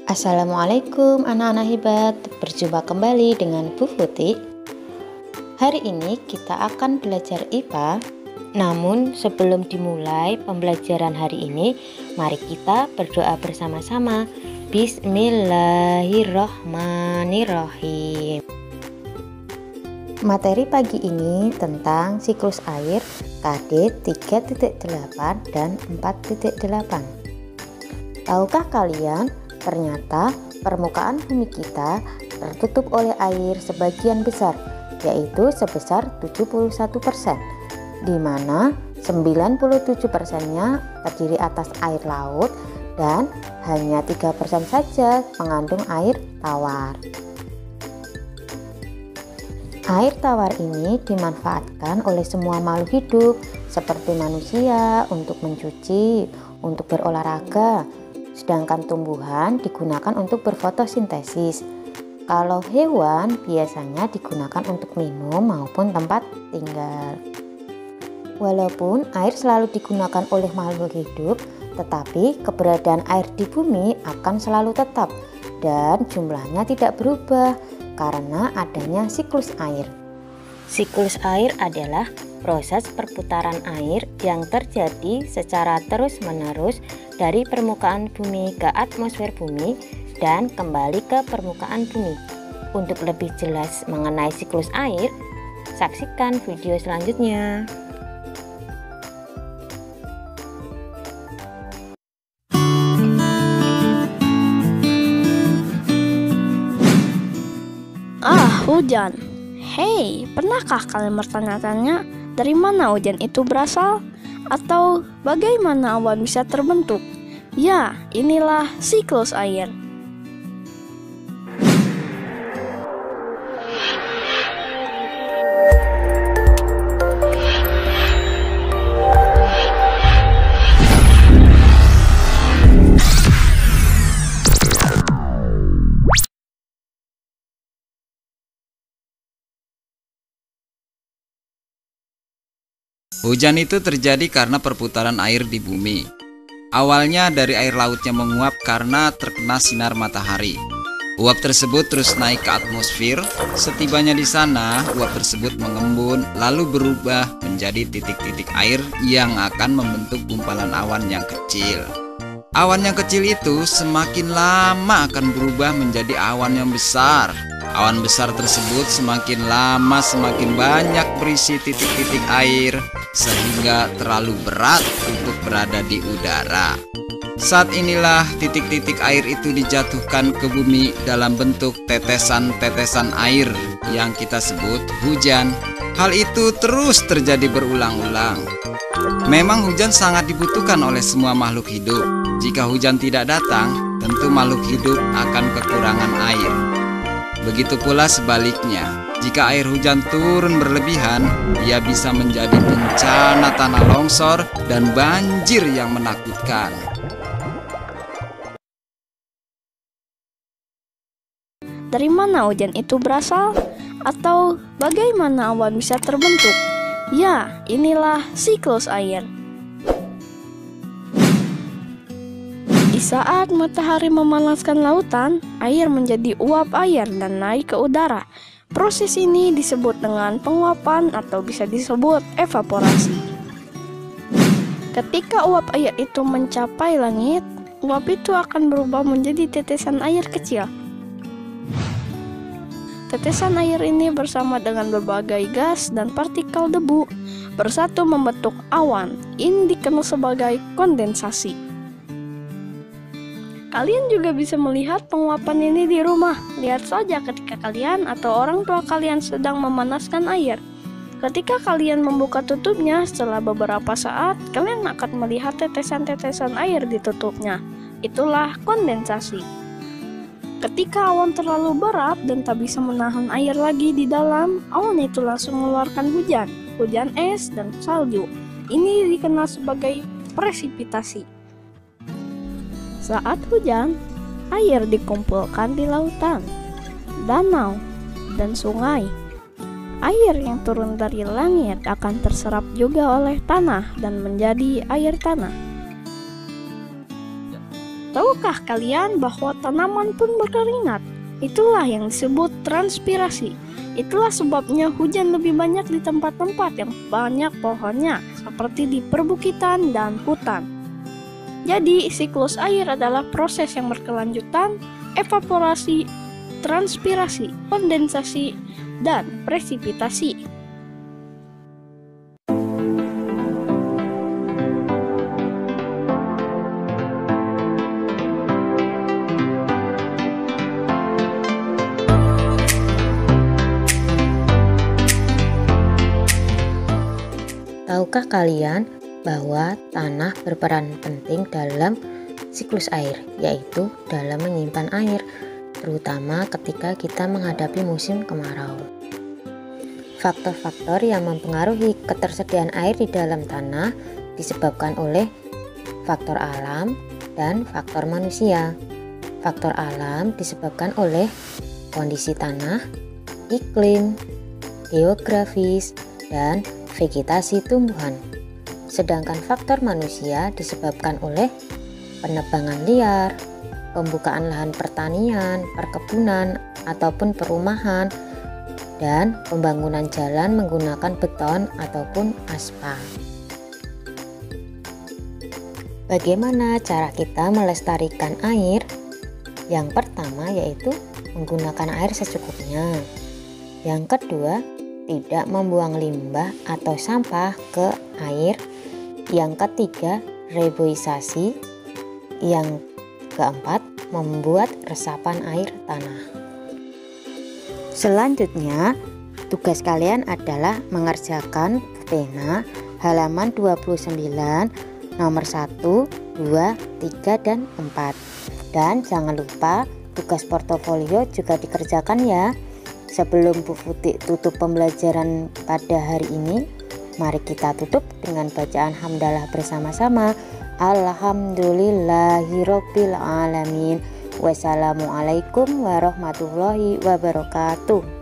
Assalamualaikum anak-anak hebat, berjumpa kembali dengan Bu Futi. Hari ini kita akan belajar IPA. Namun sebelum dimulai pembelajaran hari ini, mari kita berdoa bersama-sama. Bismillahirrohmanirrohim. Materi pagi ini tentang siklus air KD 3.8 dan 4.8. Tahukah kalian, ternyata permukaan bumi kita tertutup oleh air sebagian besar, yaitu sebesar 71%, di mana 97%-nya terdiri atas air laut dan hanya 3% saja mengandung air tawar. Air tawar ini dimanfaatkan oleh semua makhluk hidup seperti manusia untuk mencuci, untuk berolahraga, sedangkan tumbuhan digunakan untuk berfotosintesis. Kalau hewan biasanya digunakan untuk minum maupun tempat tinggal. Walaupun air selalu digunakan oleh makhluk hidup, tetapi keberadaan air di bumi akan selalu tetap dan jumlahnya tidak berubah karena adanya siklus air. Siklus air adalah proses perputaran air yang terjadi secara terus-menerus dari permukaan bumi ke atmosfer bumi dan kembali ke permukaan bumi. Untuk lebih jelas mengenai siklus air, saksikan video selanjutnya. Hujan. Hei, pernahkah kalian bertanya-tanya dari mana hujan itu berasal? Atau bagaimana awan bisa terbentuk? Ya, inilah siklus air. Hujan itu terjadi karena perputaran air di bumi. Awalnya dari air lautnya menguap karena terkena sinar matahari. Uap tersebut terus naik ke atmosfer. Setibanya di sana, uap tersebut mengembun lalu berubah menjadi titik-titik air yang akan membentuk gumpalan awan yang kecil. Awan yang kecil itu semakin lama akan berubah menjadi awan yang besar. Awan besar tersebut semakin lama semakin banyak berisi titik-titik air sehingga terlalu berat untuk berada di udara. Saat inilah titik-titik air itu dijatuhkan ke bumi dalam bentuk tetesan-tetesan air yang kita sebut hujan. Hal itu terus terjadi berulang-ulang. Memang hujan sangat dibutuhkan oleh semua makhluk hidup. Jika hujan tidak datang, tentu makhluk hidup akan kekurangan air. Begitu pula sebaliknya, jika air hujan turun berlebihan, ia bisa menjadi bencana tanah longsor dan banjir yang menakutkan. Dari mana hujan itu berasal? Atau bagaimana awan bisa terbentuk? Ya, inilah siklus air. Di saat matahari memanaskan lautan, air menjadi uap air dan naik ke udara. Proses ini disebut dengan penguapan atau bisa disebut evaporasi. Ketika uap air itu mencapai langit, uap itu akan berubah menjadi tetesan air kecil. Tetesan air ini bersama dengan berbagai gas dan partikel debu bersatu membentuk awan. Ini dikenal sebagai kondensasi. Kalian juga bisa melihat penguapan ini di rumah. Lihat saja ketika kalian atau orang tua kalian sedang memanaskan air. Ketika kalian membuka tutupnya, setelah beberapa saat, kalian akan melihat tetesan-tetesan air di tutupnya. Itulah kondensasi. Ketika awan terlalu berat dan tak bisa menahan air lagi di dalam, awan itu langsung mengeluarkan hujan es dan salju. Ini dikenal sebagai presipitasi. Saat hujan, air dikumpulkan di lautan, danau, dan sungai. Air yang turun dari langit akan terserap juga oleh tanah dan menjadi air tanah. Tahukah kalian bahwa tanaman pun berkeringat? Itulah yang disebut transpirasi. Itulah sebabnya hujan lebih banyak di tempat-tempat yang banyak pohonnya, seperti di perbukitan dan hutan. Jadi, siklus air adalah proses yang berkelanjutan, evaporasi, transpirasi, kondensasi, dan presipitasi. Tahukah kalian bahwa tanah berperan penting dalam siklus air, yaitu dalam menyimpan air, terutama ketika kita menghadapi musim kemarau. Faktor-faktor yang mempengaruhi ketersediaan air di dalam tanah disebabkan oleh faktor alam dan faktor manusia. Faktor alam disebabkan oleh kondisi tanah, iklim, geografis, dan vegetasi tumbuhan. Sedangkan faktor manusia disebabkan oleh penebangan liar, pembukaan lahan pertanian, perkebunan, ataupun perumahan, dan pembangunan jalan menggunakan beton ataupun aspal. Bagaimana cara kita melestarikan air? Yang pertama yaitu menggunakan air secukupnya. Yang kedua, tidak membuang limbah atau sampah ke air. Yang ketiga, reboisasi. Yang keempat, membuat resapan air tanah. Selanjutnya, tugas kalian adalah mengerjakan pena halaman 29 nomor 1, 2, 3, dan 4. Dan jangan lupa tugas portofolio juga dikerjakan ya. Sebelum Bu Futi tutup pembelajaran pada hari ini, mari kita tutup dengan bacaan hamdalah bersama-sama. Alhamdulillahirobbil alamin. Wassalamualaikum warahmatullahi wabarakatuh.